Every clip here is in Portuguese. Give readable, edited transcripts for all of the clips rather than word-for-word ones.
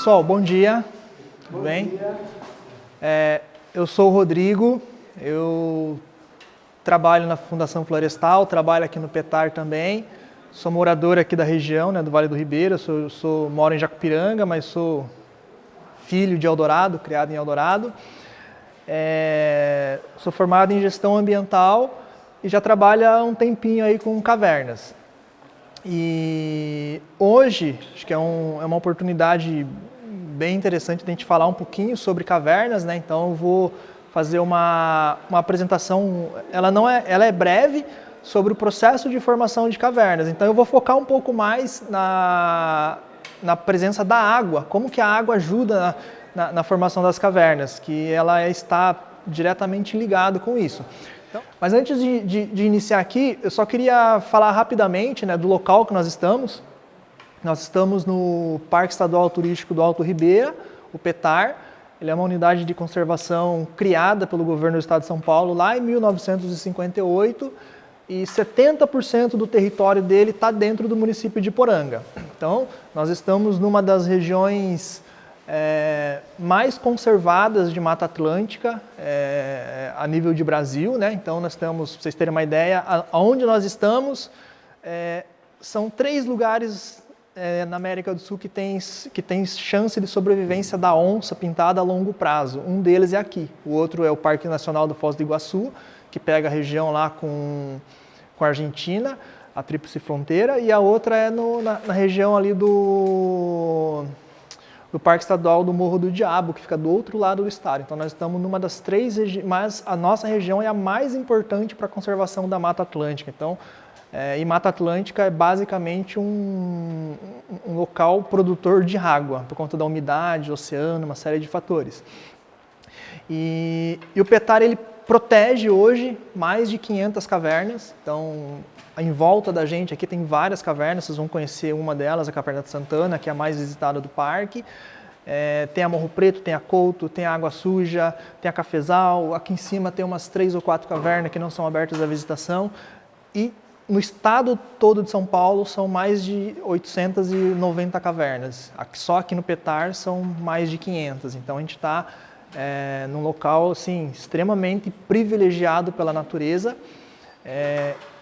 Pessoal, bom dia. Tudo bem? Eu sou o Rodrigo, eu trabalho na Fundação Florestal, trabalho aqui no Petar também. Sou morador aqui da região, do Vale do Ribeira, moro em Jacupiranga, mas sou filho de Eldorado, criado em Eldorado. Sou formado em gestão ambiental e já trabalho há um tempinho aí com cavernas. E hoje, acho que é uma oportunidade bem interessante de a gente falar um pouquinho sobre cavernas, né? Então eu vou fazer uma apresentação, ela é breve, sobre o processo de formação de cavernas. Então eu vou focar um pouco mais na presença da água, como que a água ajuda na formação das cavernas, que ela está diretamente ligada com isso. Então, mas antes de iniciar aqui, eu só queria falar rapidamente do local que nós estamos. Nós estamos no Parque Estadual Turístico do Alto Ribeira, o Petar. Ele é uma unidade de conservação criada pelo governo do estado de São Paulo lá em 1958 e 70% do território dele está dentro do município de Poranga. Então, nós estamos numa das regiões mais conservadas de Mata Atlântica a nível de Brasil, né? Então nós temos, para vocês terem uma ideia, aonde nós estamos, são 3 lugares na América do Sul que tem chance de sobrevivência da onça pintada a longo prazo. Um deles é aqui, o outro é o Parque Nacional do Foz do Iguaçu, que pega a região lá com a Argentina, a Tríplice Fronteira, e a outra é na região ali do Parque Estadual do Morro do Diabo, que fica do outro lado do estado. Então nós estamos numa das 3 regiões, mas a nossa região é a mais importante para a conservação da Mata Atlântica. Então, e Mata Atlântica é basicamente um local produtor de água, por conta da umidade, oceano, uma série de fatores. E o Petar, ele protege hoje mais de 500 cavernas. Então, em volta da gente aqui tem várias cavernas, vocês vão conhecer uma delas, a Caverna de Santana, que é a mais visitada do parque. Tem a Morro Preto, tem a Couto, tem a Água Suja, tem a Cafezal. Aqui em cima tem umas 3 ou 4 cavernas que não são abertas à visitação. E no estado todo de São Paulo são mais de 890 cavernas. Só aqui no Petar são mais de 500. Então a gente está num local assim, extremamente privilegiado pela natureza.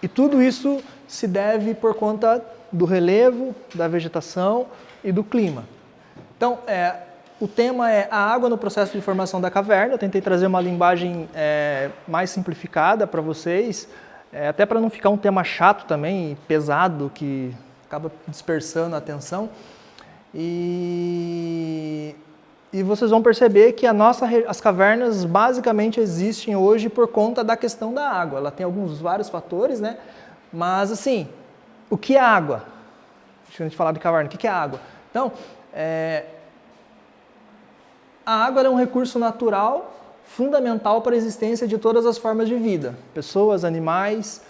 E tudo isso se deve por conta do relevo, da vegetação e do clima. Então, o tema é a água no processo de formação da caverna. Eu tentei trazer uma linguagem mais simplificada para vocês, até para não ficar um tema chato também, pesado, que acaba dispersando a atenção. E vocês vão perceber que as cavernas basicamente existem hoje por conta da questão da água. Ela tem vários fatores, né? Mas assim, o que é água? Deixa a gente falar de caverna. O que é água? Então, a água é um recurso natural fundamental para a existência de todas as formas de vida. Pessoas, animais,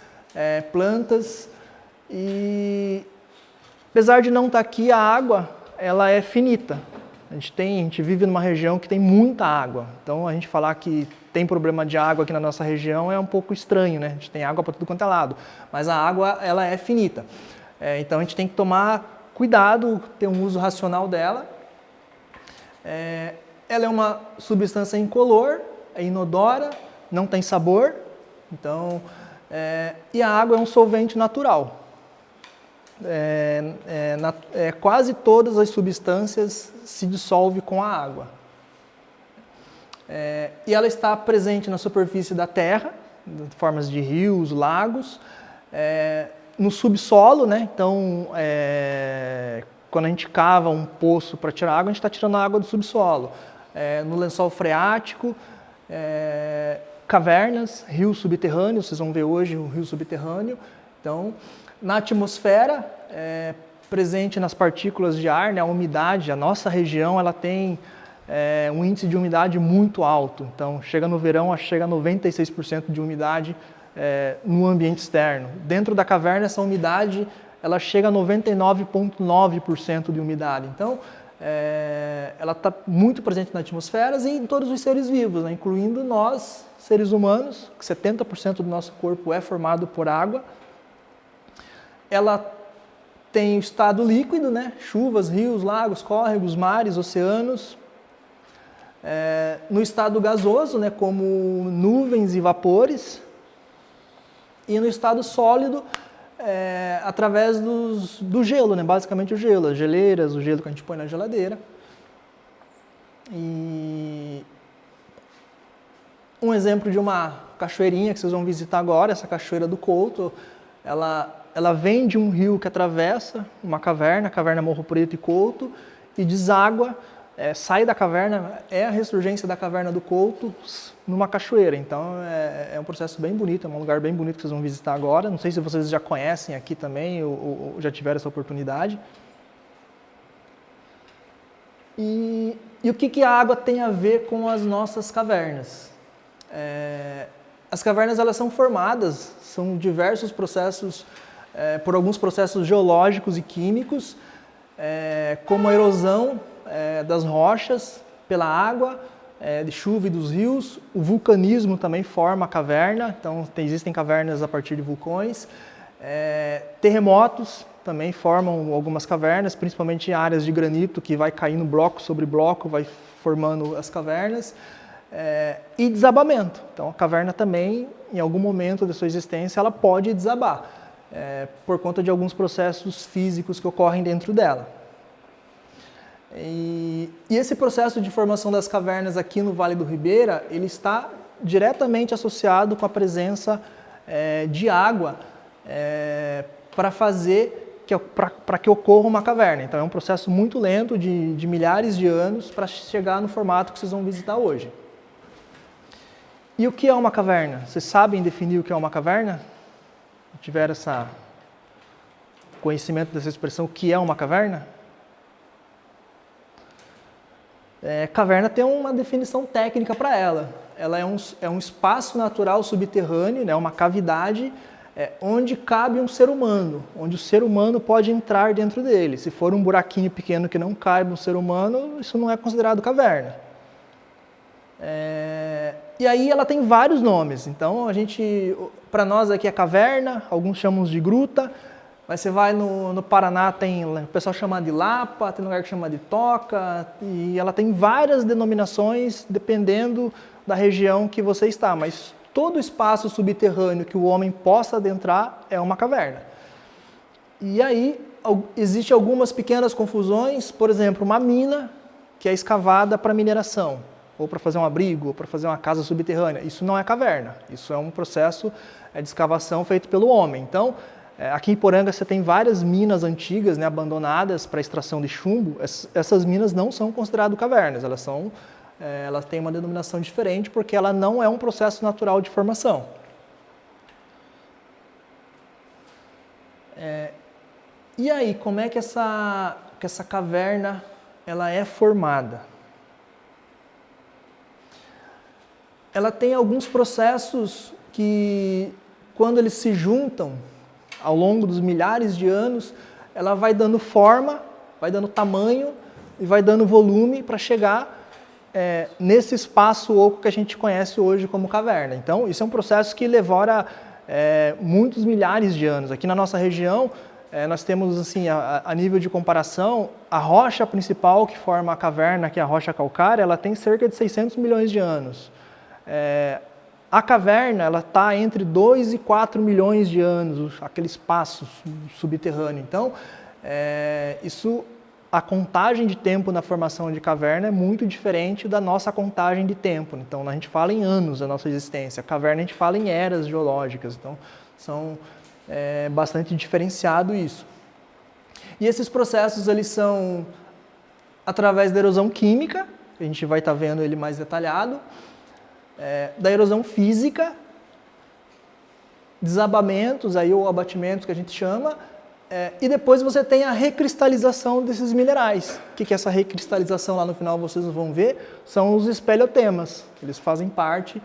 plantas. E apesar de não estar aqui, a água ela é finita. A gente vive numa região que tem muita água. Então, a gente falar que tem problema de água aqui na nossa região é um pouco estranho, né? A gente tem água para tudo quanto é lado. Mas a água, ela é finita. Então, a gente tem que tomar cuidado, ter um uso racional dela. Ela é uma substância incolor, é inodora, não tem sabor. Então, e a água é um solvente natural. Quase todas as substâncias se dissolvem com a água. E ela está presente na superfície da terra, de formas de rios, lagos, no subsolo, né? Então, quando a gente cava um poço para tirar água, a gente está tirando a água do subsolo. No lençol freático, cavernas, rios subterrâneos, vocês vão ver hoje o rio subterrâneo. Então, na atmosfera, presente nas partículas de ar, né, a umidade, a nossa região ela tem um índice de umidade muito alto. Então, chega no verão, chega a 96% de umidade no ambiente externo. Dentro da caverna, essa umidade ela chega a 99,9% de umidade. Então, ela está muito presente na atmosfera e em todos os seres vivos, né, incluindo nós, seres humanos, que 70% do nosso corpo é formado por água. Ela tem o estado líquido, né? Chuvas, rios, lagos, córregos, mares, oceanos. No estado gasoso, né? Como nuvens e vapores. E no estado sólido, através do gelo, né? Basicamente o gelo, as geleiras, o gelo que a gente põe na geladeira. E um exemplo de uma cachoeirinha que vocês vão visitar agora, essa cachoeira do Couto, ela vem de um rio que atravessa uma caverna, a caverna Morro Preto e Couto, e deságua, sai da caverna, a ressurgência da caverna do Couto numa cachoeira. Então é um processo bem bonito, é um lugar bem bonito que vocês vão visitar agora. Não sei se vocês já conhecem aqui também ou já tiveram essa oportunidade. E o que a água tem a ver com as nossas cavernas? As cavernas elas são formadas, são diversos processos, por alguns processos geológicos e químicos, como a erosão das rochas pela água, de chuva e dos rios. O vulcanismo também forma a caverna, então existem cavernas a partir de vulcões. Terremotos também formam algumas cavernas, principalmente em áreas de granito, que vai caindo bloco sobre bloco, vai formando as cavernas. E desabamento. Então a caverna também, em algum momento da sua existência, ela pode desabar, por conta de alguns processos físicos que ocorrem dentro dela. E esse processo de formação das cavernas aqui no Vale do Ribeira, ele está diretamente associado com a presença de água para que ocorra uma caverna. Então é um processo muito lento, de milhares de anos, para chegar no formato que vocês vão visitar hoje. E o que é uma caverna? Vocês sabem definir o que é uma caverna? Tiveram esse conhecimento dessa expressão, o que é uma caverna? Caverna tem uma definição técnica para ela. Ela é um espaço natural subterrâneo, né, uma cavidade, onde cabe um ser humano, onde o ser humano pode entrar dentro dele. Se for um buraquinho pequeno que não caiba um ser humano, isso não é considerado caverna. E aí ela tem vários nomes. Então para nós aqui é caverna, alguns chamam de gruta. Mas você vai no Paraná, o pessoal chama de lapa, tem lugar que chama de toca, e ela tem várias denominações dependendo da região que você está. Mas todo espaço subterrâneo que o homem possa adentrar é uma caverna. E aí existem algumas pequenas confusões, por exemplo, uma mina que é escavada para mineração, ou para fazer um abrigo, ou para fazer uma casa subterrânea. Isso não é caverna, isso é um processo de escavação feito pelo homem. Então, aqui em Poranga você tem várias minas antigas, né, abandonadas para extração de chumbo. Essas minas não são consideradas cavernas, elas têm uma denominação diferente porque ela não é um processo natural de formação. E aí, como é que essa caverna ela é formada? Ela tem alguns processos que, quando eles se juntam, ao longo dos milhares de anos, ela vai dando forma, vai dando tamanho e vai dando volume para chegar nesse espaço oco que a gente conhece hoje como caverna. Então, isso é um processo que levora muitos milhares de anos. Aqui na nossa região, nós temos, assim, a nível de comparação, a rocha principal que forma a caverna, que é a rocha calcária, ela tem cerca de 600 milhões de anos. A caverna ela está entre 2 e 4 milhões de anos, aquele espaço subterrâneo. Então, a contagem de tempo na formação de caverna é muito diferente da nossa contagem de tempo. Então, a gente fala em anos da nossa existência. A caverna a gente fala em eras geológicas. Então, são bastante diferenciado isso. E esses processos eles são através da erosão química, a gente vai estar vendo ele mais detalhado, da erosão física, desabamentos, ou abatimentos que a gente chama, e depois você tem a recristalização desses minerais. O que é essa recristalização? Lá no final vocês vão ver, são os espeleotemas, eles fazem parte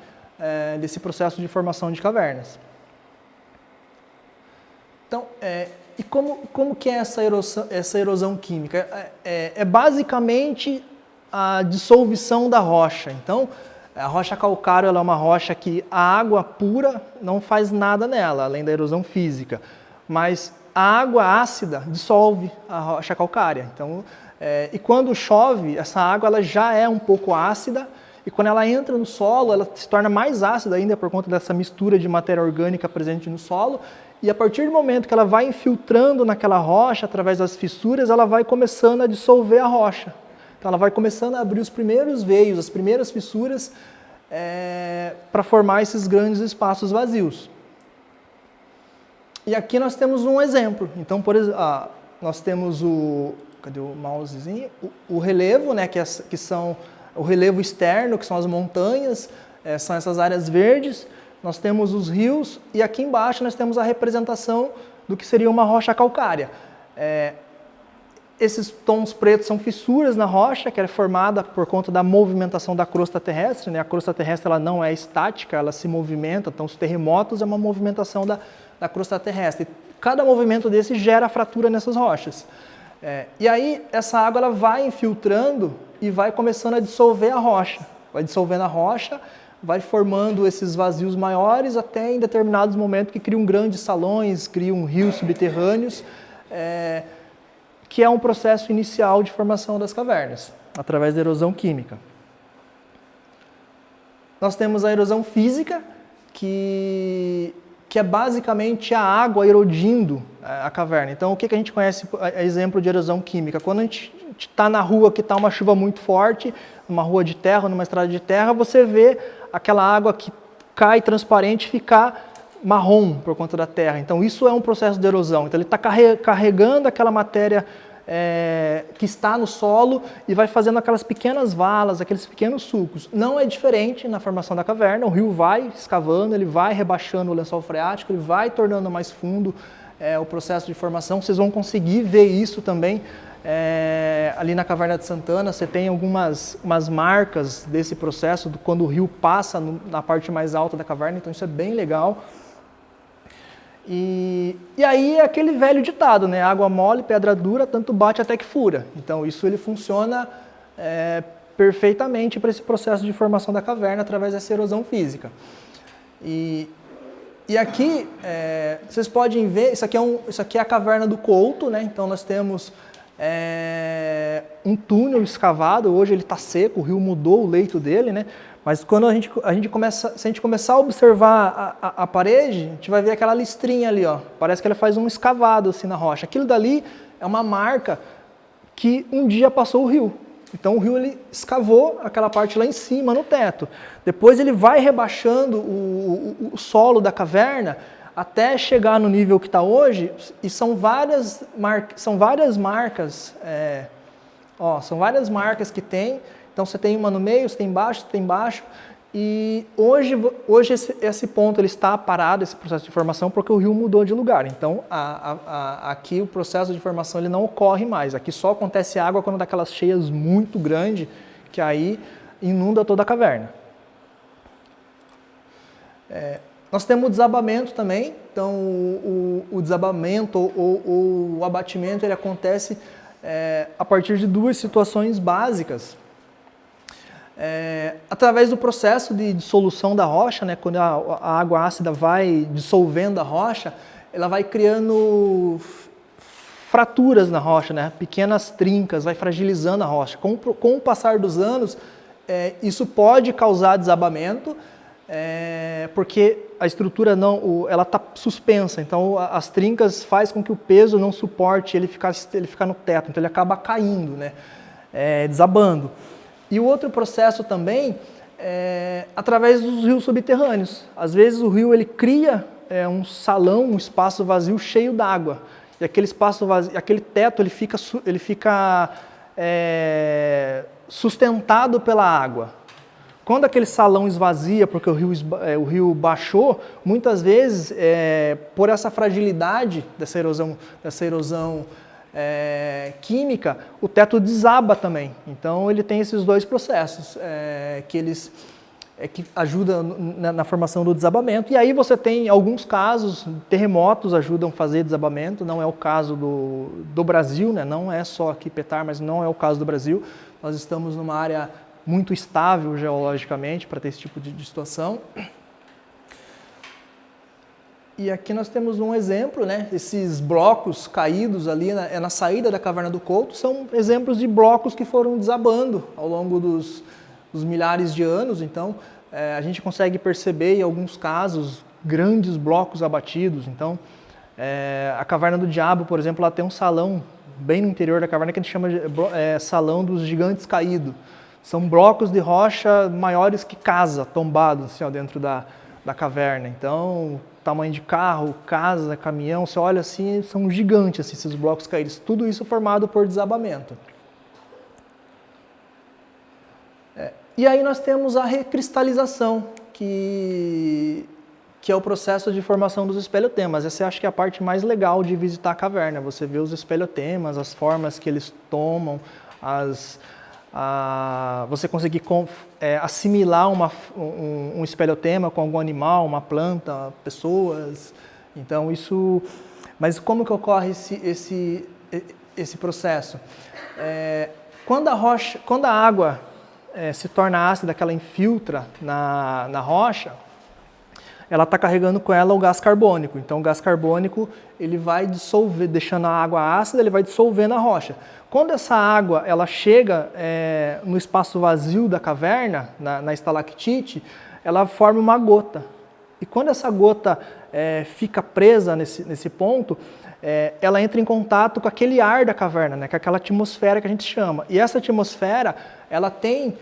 desse processo de formação de cavernas. Então, e como que é essa erosão química? É basicamente a dissolução da rocha. Então, a rocha calcária ela é uma rocha que a água pura não faz nada nela, além da erosão física. Mas a água ácida dissolve a rocha calcária. Então, e quando chove, essa água ela já é um pouco ácida, e quando ela entra no solo, ela se torna mais ácida ainda por conta dessa mistura de matéria orgânica presente no solo, e a partir do momento que ela vai infiltrando naquela rocha, através das fissuras, ela vai começando a dissolver a rocha. Então ela vai começando a abrir os primeiros veios, as primeiras fissuras, para formar esses grandes espaços vazios. E aqui nós temos um exemplo. Então, por exemplo, nós temos cadê o mousezinho? O relevo, né, que são o relevo externo, que são as montanhas, são essas áreas verdes. Nós temos os rios e aqui embaixo nós temos a representação do que seria uma rocha calcária. Esses tons pretos são fissuras na rocha, que é formada por conta da movimentação da crosta terrestre, né? A crosta terrestre ela não é estática, ela se movimenta, então os terremotos é uma movimentação da crosta terrestre. Cada movimento desse gera fratura nessas rochas. E aí essa água ela vai infiltrando e vai começando a dissolver a rocha. Vai dissolvendo a rocha, vai formando esses vazios maiores até em determinados momentos que criam grandes salões, criam rios subterrâneos, que é um processo inicial de formação das cavernas, através da erosão química. Nós temos a erosão física, que é basicamente a água erodindo a caverna. Então, o que a gente conhece, exemplo de erosão química? Quando a gente está na rua que está uma chuva muito forte, numa rua de terra, numa estrada de terra, você vê aquela água que cai transparente ficar marrom por conta da terra. Então, isso é um processo de erosão. Então, ele está carregando aquela matéria que está no solo e vai fazendo aquelas pequenas valas, aqueles pequenos sulcos. Não é diferente na formação da caverna, o rio vai escavando, ele vai rebaixando o lençol freático, ele vai tornando mais fundo o processo de formação. Vocês vão conseguir ver isso também ali na Caverna de Santana. Você tem umas marcas desse processo, quando o rio passa na parte mais alta da caverna, então isso é bem legal. E aí é aquele velho ditado, né? Água mole, pedra dura, tanto bate até que fura. Então isso ele funciona perfeitamente para esse processo de formação da caverna através dessa erosão física. E aqui vocês podem ver, isso aqui é a caverna do Couto, né? Então nós temos um túnel escavado. Hoje ele está seco, o rio mudou o leito dele, né? Mas quando se a gente começar a observar a parede, a gente vai ver aquela listrinha ali, ó. Parece que ele faz um escavado assim na rocha. Aquilo dali é uma marca que um dia passou o rio. Então o rio ele escavou aquela parte lá em cima no teto. Depois ele vai rebaixando o solo da caverna até chegar no nível que está hoje. E são várias marcas, são várias marcas que tem. Então você tem uma no meio, você tem embaixo, e hoje esse ponto ele está parado, esse processo de formação, porque o rio mudou de lugar. Então aqui o processo de formação ele não ocorre mais. Aqui só acontece água quando dá aquelas cheias muito grandes, que aí inunda toda a caverna. Nós temos o desabamento também. Então o desabamento ou o abatimento ele acontece a partir de duas situações básicas. Através do processo de dissolução da rocha, né, quando a água ácida vai dissolvendo a rocha, ela vai criando fraturas na rocha, né, pequenas trincas, vai fragilizando a rocha. Com o passar dos anos, isso pode causar desabamento, porque a estrutura ela está suspensa, então as trincas faz com que o peso não suporte ele ficar no teto, então ele acaba caindo, né, desabando. E o outro processo também é através dos rios subterrâneos. Às vezes o rio ele cria um salão, um espaço vazio cheio d'água. E aquele espaço vazio, aquele teto ele fica sustentado pela água. Quando aquele salão esvazia, porque o rio baixou, muitas vezes, por essa fragilidade dessa erosão química, o teto desaba também. Então ele tem esses dois processos que ajudam na formação do desabamento. E aí você tem alguns casos, terremotos ajudam a fazer desabamento. Não é o caso do Brasil, né? Não é só aqui Petar, mas não é o caso do Brasil. Nós estamos numa área muito estável geologicamente para ter esse tipo de situação. E aqui nós temos um exemplo, né? Esses blocos caídos ali na saída da Caverna do Couto são exemplos de blocos que foram desabando ao longo dos milhares de anos. Então, a gente consegue perceber em alguns casos grandes blocos abatidos. Então, a Caverna do Diabo, por exemplo, ela tem um salão bem no interior da caverna que a gente chama de Salão dos Gigantes Caídos. São blocos de rocha maiores que casa, tombados assim, ó, dentro da caverna. Então, tamanho de carro, casa, caminhão, você olha assim, são gigantes assim, esses blocos caídos. Tudo isso formado por desabamento. E aí nós temos a recristalização, que é o processo de formação dos espeleotemas. Essa eu acho que é a parte mais legal de visitar a caverna. Você vê os espeleotemas, as formas que eles tomam, você conseguir assimilar um espeleotema com algum animal, uma planta, pessoas. Então isso... Mas como que ocorre esse processo? Quando a água se torna ácida, que ela infiltra na rocha, ela está carregando com ela o gás carbônico. Então o gás carbônico ele vai dissolver, deixando a água ácida, ele vai dissolver na rocha. Quando essa água ela chega no espaço vazio da caverna, na estalactite, ela forma uma gota. E quando essa gota fica presa nesse ponto, ela entra em contato com aquele ar da caverna, né, com aquela atmosfera que a gente chama. E essa atmosfera ela tem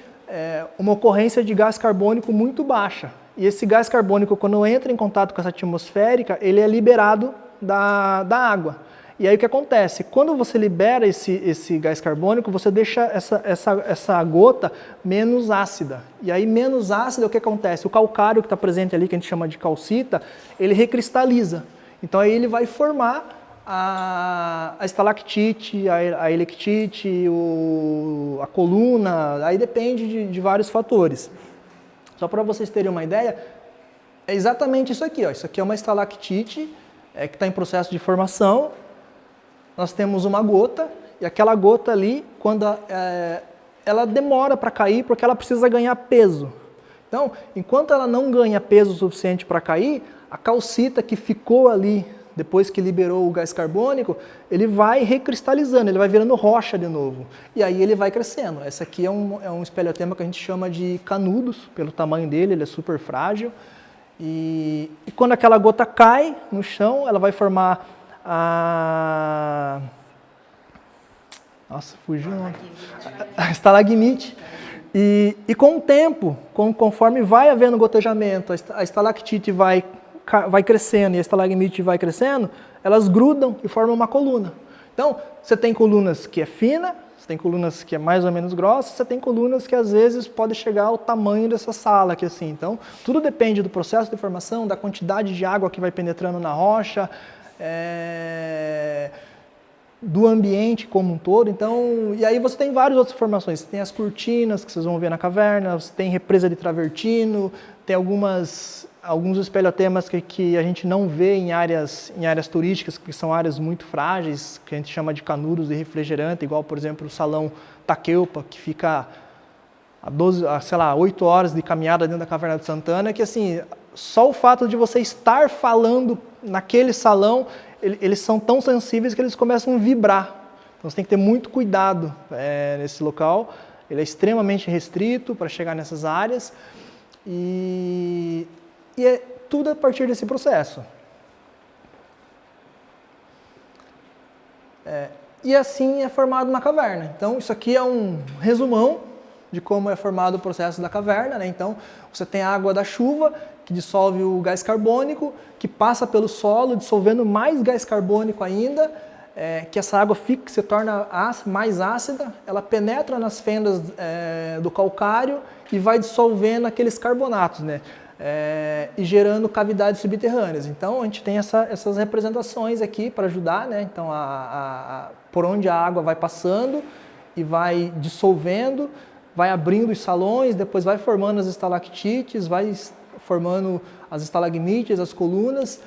uma ocorrência de gás carbônico muito baixa. E esse gás carbônico, quando entra em contato com essa atmosférica, ele é liberado da água. E aí o que acontece? Quando você libera esse gás carbônico, você deixa essa gota menos ácida. E aí menos ácida, o que acontece? O calcário que está presente ali, que a gente chama de calcita, ele recristaliza. Então aí ele vai formar a estalactite, a electite, a coluna, aí depende de vários fatores. Só para vocês terem uma ideia, é exatamente isso aqui. Ó. Isso aqui é uma estalactite que está em processo de formação. Nós temos uma gota, e aquela gota ali, quando ela demora para cair, porque ela precisa ganhar peso. Então, enquanto ela não ganha peso suficiente para cair, a calcita que ficou ali, depois que liberou o gás carbônico, ele vai recristalizando, ele vai virando rocha de novo. E aí ele vai crescendo. Esse aqui é um espeleotema que a gente chama de canudos, pelo tamanho dele, ele é super frágil. E quando aquela gota cai no chão, ela vai formar Nossa, fugiu o nome. A estalagmite. E com o tempo, conforme vai havendo gotejamento, a estalactite vai crescendo e a estalagmite vai crescendo, elas grudam e formam uma coluna. Então, você tem colunas que é fina, você tem colunas que é mais ou menos grossa, você tem colunas que às vezes pode chegar ao tamanho dessa sala aqui assim. Então, tudo depende do processo de formação, da quantidade de água que vai penetrando na rocha, do ambiente como um todo. Então, e aí você tem várias outras formações. Você tem as cortinas que vocês vão ver na caverna, você tem represa de travertino, tem alguns espeleotemas que a gente não vê em áreas turísticas, que são áreas muito frágeis, que a gente chama de canudos de refrigerante, igual, por exemplo, o Salão Taqueupa, que fica a 8 horas de caminhada dentro da Caverna de Santana, que assim, só o fato de você estar falando naquele salão, eles são tão sensíveis que eles começam a vibrar. Então você tem que ter muito cuidado nesse local. Ele é extremamente restrito para chegar nessas áreas. E é tudo a partir desse processo. E assim é formado uma caverna. Então isso aqui é um resumão de como é formado o processo da caverna, né? Então você tem a água da chuva, que dissolve o gás carbônico, que passa pelo solo, dissolvendo mais gás carbônico ainda, que essa água se torna mais ácida, ela penetra nas fendas do calcário e vai dissolvendo aqueles carbonatos, né? E gerando cavidades subterrâneas. Então a gente tem essas representações aqui para ajudar, né? Então por onde a água vai passando e vai dissolvendo, vai abrindo os salões, depois vai formando as estalactites, vai formando as estalagmites, as colunas,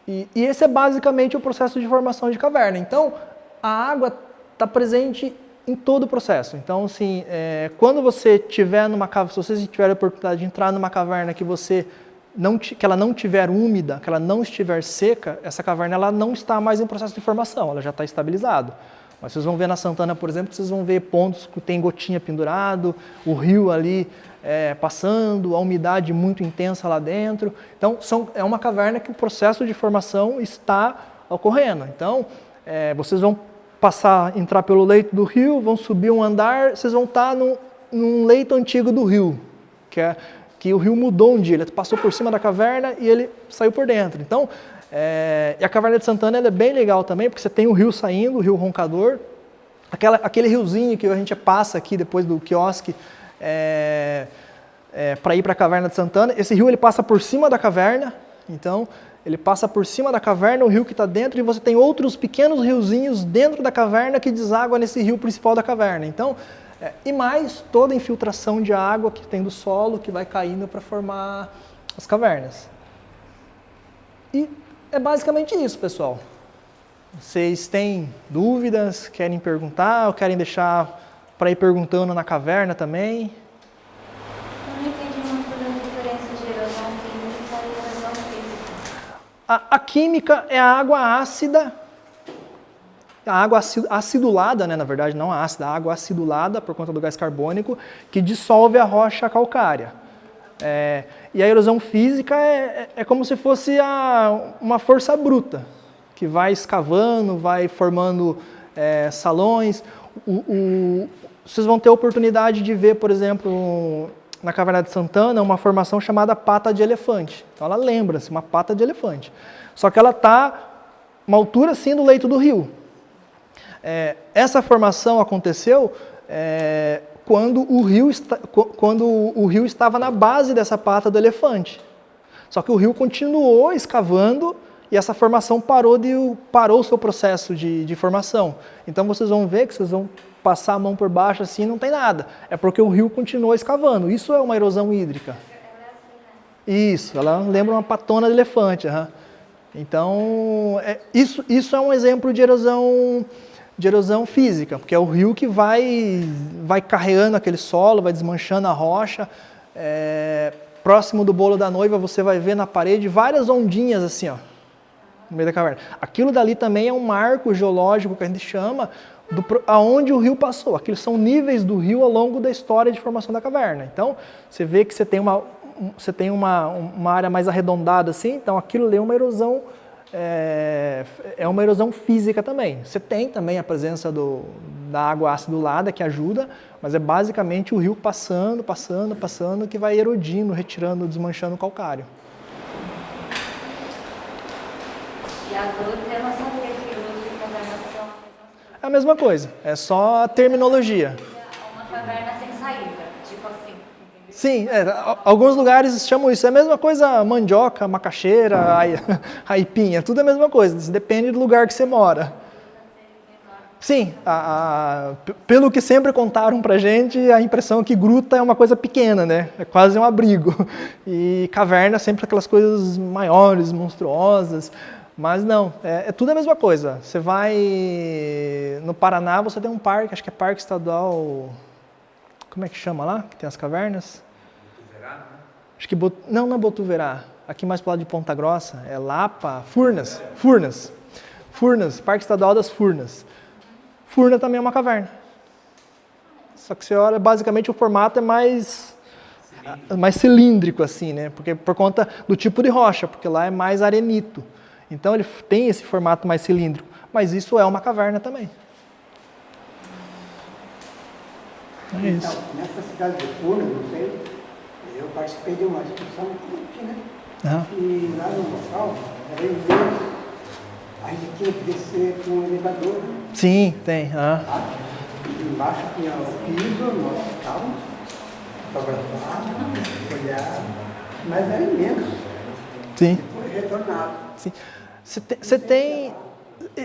e esse é basicamente o processo de formação de caverna. Então, a água está presente em todo o processo. Então, assim, quando você tiver numa caverna, se você tiver a oportunidade de entrar numa caverna que você que ela não tiver úmida, que ela não estiver seca, essa caverna ela não está mais em processo de formação, ela já está estabilizada. Mas vocês vão ver na Santana, por exemplo, vocês vão ver pontos que tem gotinha pendurado, o rio ali passando, a umidade muito intensa lá dentro. Então, é uma caverna que o processo de formação está ocorrendo. Então, vocês vão entrar pelo leito do rio, vão subir um andar, vocês vão estar num leito antigo do rio, que o rio mudou um dia, ele passou por cima da caverna e ele saiu por dentro. Então, e a Caverna de Santana ela é bem legal também, porque você tem o rio saindo, o rio Roncador, aquele riozinho que a gente passa aqui depois do quiosque para ir para a Caverna de Santana. Esse rio ele passa por cima da caverna, então ele passa por cima da caverna, o rio que está dentro, e você tem outros pequenos riozinhos dentro da caverna que deságua nesse rio principal da caverna. Então, e mais toda a infiltração de água que tem do solo, que vai caindo para formar as cavernas. E é basicamente isso, pessoal. Vocês têm dúvidas, querem perguntar, ou querem deixar para ir perguntando na caverna também? Eu não entendi muito da diferença de erosão química e erosão física. A química é a água ácida, a água acidulada, né, na verdade, não a ácida, a água acidulada por conta do gás carbônico, que dissolve a rocha calcária. E a erosão física é como se fosse uma força bruta, que vai escavando, vai formando salões. Vocês vão ter a oportunidade de ver, por exemplo, na Caverna de Santana, uma formação chamada pata de elefante. Então ela lembra-se, uma pata de elefante. Só que ela está uma altura assim do leito do rio. Essa formação aconteceu quando o rio estava na base dessa pata do elefante. Só que o rio continuou escavando e essa formação parou o seu processo de formação. Então vocês vão ver que vocês vão passar a mão por baixo assim, não tem nada. É porque o rio continuou escavando. Isso é uma erosão hídrica. Isso, ela lembra uma patona de elefante. Uhum. Então, isso é um exemplo de erosão física, porque é o rio que vai carregando aquele solo, vai desmanchando a rocha. Próximo do bolo da noiva, você vai ver na parede várias ondinhas assim, ó, no meio da caverna. Aquilo dali também é um marco geológico que a gente chama aonde o rio passou. Aqueles são níveis do rio ao longo da história de formação da caverna. Então, você vê que você tem uma área mais arredondada assim, então aquilo ali é uma erosão. É uma erosão física também. Você tem também a presença da água acidulada que ajuda, mas é basicamente o rio passando, que vai erodindo, retirando, desmanchando o calcário. E a gruta, eu não sabia que gruta e caverna são É a mesma coisa, é só a terminologia. uma caverna sem saída, tipo assim. Sim, alguns lugares chamam isso. É a mesma coisa mandioca, macaxeira, aipim, tudo é a mesma coisa. Depende do lugar que você mora. Sim, pelo que sempre contaram pra gente, a impressão é que gruta é uma coisa pequena, né? É quase um abrigo. E caverna sempre aquelas coisas maiores, monstruosas. Mas não, é tudo a mesma coisa. Você vai no Paraná, você tem um parque, acho que é Parque Estadual. Como é que chama lá? Que tem as cavernas? Botuverá, né? Acho que não é Botuverá. Aqui mais pro lado de Ponta Grossa, é Lapa, Furnas, Parque Estadual das Furnas. Furna também é uma caverna. Só que você olha, basicamente o formato é mais cilíndrico assim, né? Porque por conta do tipo de rocha, porque lá é mais arenito. Então ele tem esse formato mais cilíndrico, mas isso é uma caverna também. É isso. Então, nessa cidade de Furnas, não sei, eu participei de uma excursão aqui, né? E lá no local, era imenso. A gente tinha que descer com um elevador, né? Sim, tem. Embaixo tinha o piso, no hospital, fotografar, olhar, mas era imenso. Sim. Depois retornado. Sim. Você tem,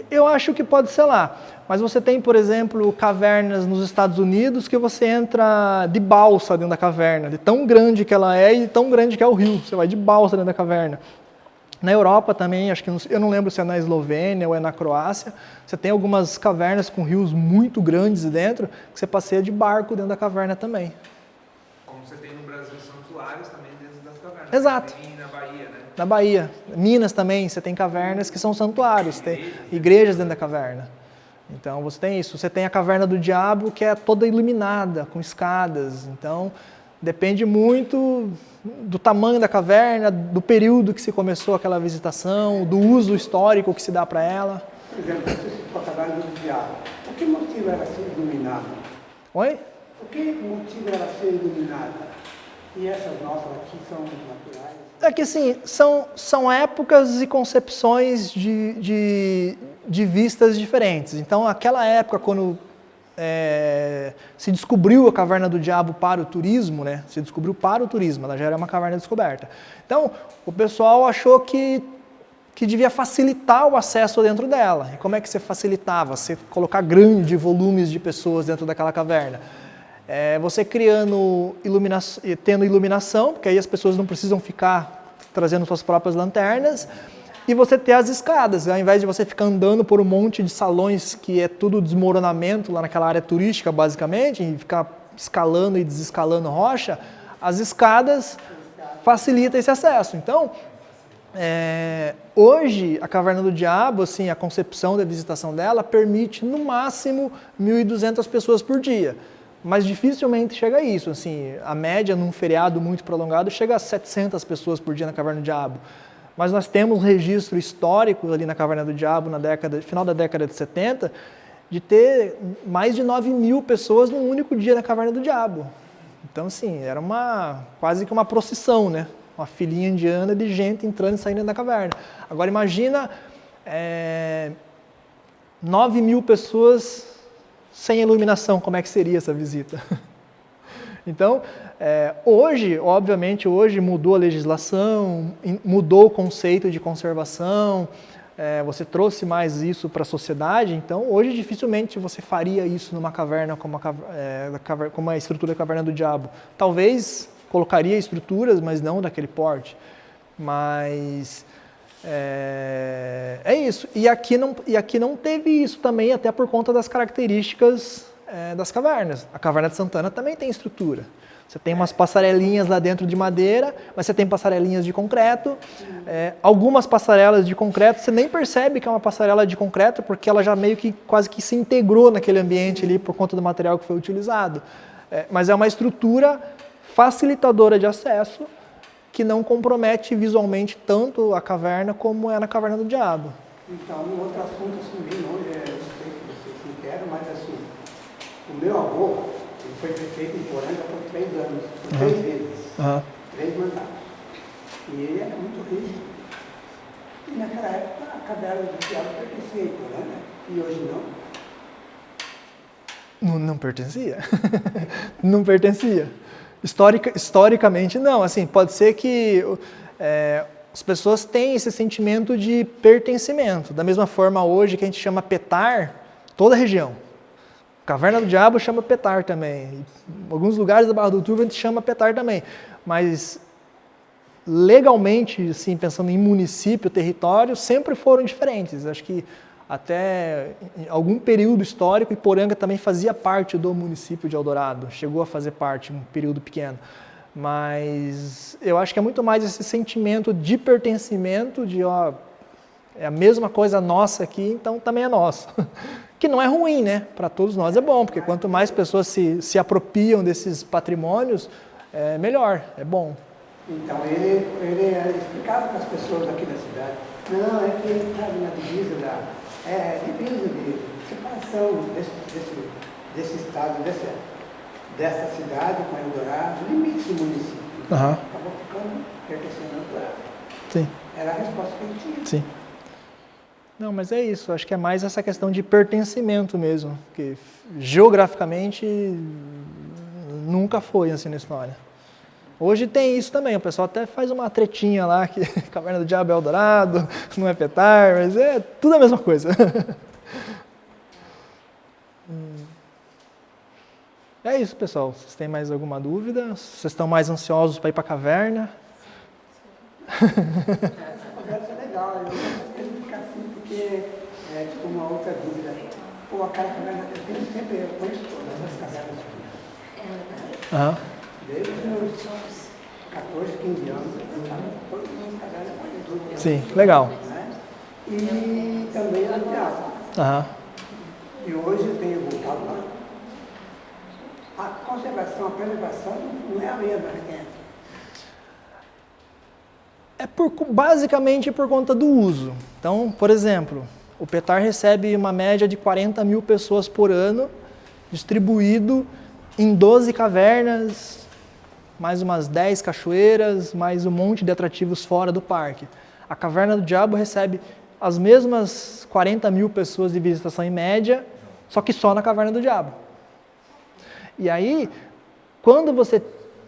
eu acho que pode ser lá, mas você tem, por exemplo, cavernas nos Estados Unidos que você entra de balsa dentro da caverna, de tão grande que ela é e tão grande que é o rio, você vai de balsa dentro da caverna. Na Europa também, acho que eu não lembro se é na Eslovênia ou é na Croácia, você tem algumas cavernas com rios muito grandes dentro, que você passeia de barco dentro da caverna também. Como você tem no Brasil santuários também dentro das cavernas. Exato. Tem na Bahia, né? Na Bahia. Minas também, você tem cavernas que são santuários, tem igrejas dentro da caverna. Então você tem isso. Você tem a Caverna do Diabo, que é toda iluminada, com escadas. Então depende muito do tamanho da caverna, do período que se começou aquela visitação, do uso histórico que se dá para ela. Por exemplo, você citou a Caverna do Diabo. Por que motivo ela ser iluminada? Oi? Por que motivo ela ser iluminada? E essas nossas aqui são naturais? É que assim, são épocas e concepções de vistas diferentes. Então, aquela época, quando se descobriu a Caverna do Diabo para o turismo, né? Se descobriu para o turismo, ela já era uma caverna descoberta. Então, o pessoal achou que devia facilitar o acesso dentro dela. E como é que você facilitava? Você colocar grandes volumes de pessoas dentro daquela caverna. Você tendo iluminação, porque aí as pessoas não precisam ficar trazendo suas próprias lanternas, e você ter as escadas, ao invés de você ficar andando por um monte de salões que é tudo desmoronamento lá naquela área turística, basicamente, e ficar escalando e desescalando rocha, as escadas facilitam esse acesso. Então, hoje, a Caverna do Diabo, assim, a concepção da visitação dela permite, no máximo, 1.200 pessoas por dia. Mas dificilmente chega a isso. Assim, a média, num feriado muito prolongado, chega a 700 pessoas por dia na Caverna do Diabo. Mas nós temos um registro histórico ali na Caverna do Diabo, final da década de 70, de ter mais de 9.000 pessoas num único dia na Caverna do Diabo. Então, assim, era quase que uma procissão, né? Uma filinha indiana de gente entrando e saindo da caverna. Agora imagina 9.000 pessoas sem iluminação, como é que seria essa visita? Então, hoje, obviamente, mudou a legislação, mudou o conceito de conservação, você trouxe mais isso para a sociedade, então hoje dificilmente você faria isso numa caverna como a estrutura da Caverna do Diabo. Talvez colocaria estruturas, mas não daquele porte. Mas é isso. E aqui não teve isso também, até por conta das características das cavernas. A Caverna de Santana também tem estrutura. Você tem umas passarelinhas lá dentro de madeira, mas você tem passarelinhas de concreto. Algumas passarelas de concreto, você nem percebe que é uma passarela de concreto, porque ela já meio que quase que se integrou naquele ambiente ali por conta do material que foi utilizado. Mas é uma estrutura facilitadora de acesso, que não compromete visualmente tanto a caverna como é na Caverna do Diabo. Então, um outro assunto, assim, bem longe, não sei se vocês se querem, mas assim, o meu avô, ele foi prefeito em Poranga por 3 anos, por 3 vezes, 3 mandatos. E ele era muito rígido. E naquela época, a Caverna do Diabo pertencia a Poranga, e hoje não. Não pertencia. Não pertencia. Historicamente, não. Assim, pode ser que as pessoas têm esse sentimento de pertencimento. Da mesma forma, hoje, que a gente chama Petar, toda a região. Caverna do Diabo chama Petar também. Em alguns lugares da Barra do Turvo a gente chama Petar também. Mas, legalmente, assim, pensando em município, território, sempre foram diferentes. Acho que até em algum período histórico, Iporanga também fazia parte do município de Eldorado, chegou a fazer parte, um período pequeno. Mas eu acho que é muito mais esse sentimento de pertencimento, de é a mesma coisa nossa aqui, então também é nosso. Que não é ruim, né? Para todos nós é bom, porque quanto mais pessoas se apropriam desses patrimônios, melhor, é bom. Então ele explicava para as pessoas aqui da cidade, não, é que ele está na divisa divisa de separação desse estado, dessa cidade com Eldorado, limites do município. Acabou ficando pertencendo a Eldorado. Sim. Era a resposta que ele tinha. Sim. Não, mas é isso, acho que é mais essa questão de pertencimento mesmo, que geograficamente nunca foi assim na história. Hoje tem isso também, o pessoal até faz uma tretinha lá, que Caverna do Diabo é Eldorado, não é Petar, mas é tudo a mesma coisa. É isso, pessoal. Vocês têm mais alguma dúvida? Vocês estão mais ansiosos para ir para a caverna? Deve ser legal, eu não ficar assim, porque é tipo uma outra dúvida. Pô, a caverna, eu conheço todas as cavernas. Desde os meus 14, 15 anos, eu estava todo mundo na caverna conhecido. Sim, legal. Né? E também no teatro. Aham. E hoje eu tenho voltado lá. A conservação, a preservação não é a mesma, né? Basicamente por conta do uso. Então, por exemplo, o Petar recebe uma média de 40 mil pessoas por ano, distribuído em 12 cavernas, mais umas 10 cachoeiras, mais um monte de atrativos fora do parque. A Caverna do Diabo recebe as mesmas 40 mil pessoas de visitação em média, só que só na Caverna do Diabo. E aí, quando você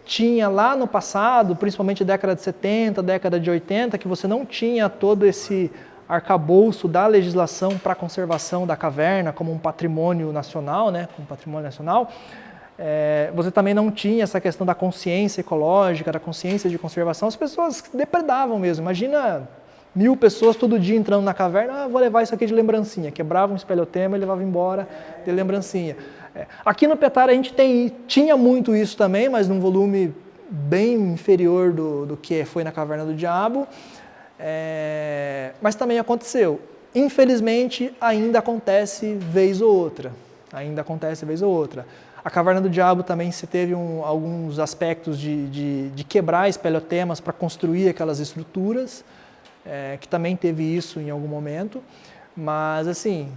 tinha lá no passado, principalmente década de 70, década de 80, que você não tinha todo esse arcabouço da legislação para a conservação da caverna como um patrimônio nacional, né, como patrimônio nacional, você também não tinha essa questão da consciência ecológica, da consciência de conservação. As pessoas depredavam mesmo. Imagina 1000 pessoas todo dia entrando na caverna, vou levar isso aqui de lembrancinha. Quebrava um espelhotema e levava embora de lembrancinha. Aqui no Petar a gente tinha muito isso também, mas num volume bem inferior do que foi na Caverna do Diabo. Mas também aconteceu. Infelizmente, ainda acontece vez ou outra. A Caverna do Diabo também se teve alguns aspectos de quebrar espelhotemas para construir aquelas estruturas, que também teve isso em algum momento. Mas, assim,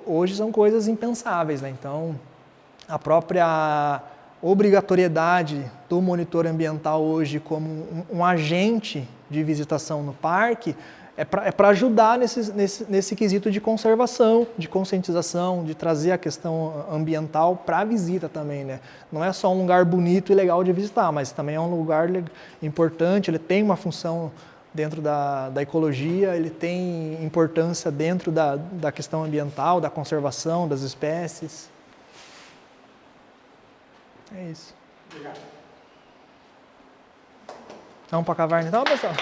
hoje são coisas impensáveis, né? Então, a própria obrigatoriedade do monitor ambiental hoje como um agente de visitação no parque é para ajudar nesse quesito de conservação, de conscientização, de trazer a questão ambiental para a visita também, né? Não é só um lugar bonito e legal de visitar, mas também é um lugar importante, ele tem uma função dentro da ecologia, ele tem importância dentro da questão ambiental, da conservação das espécies. É isso. Obrigado. Vamos para a caverna então, pessoal?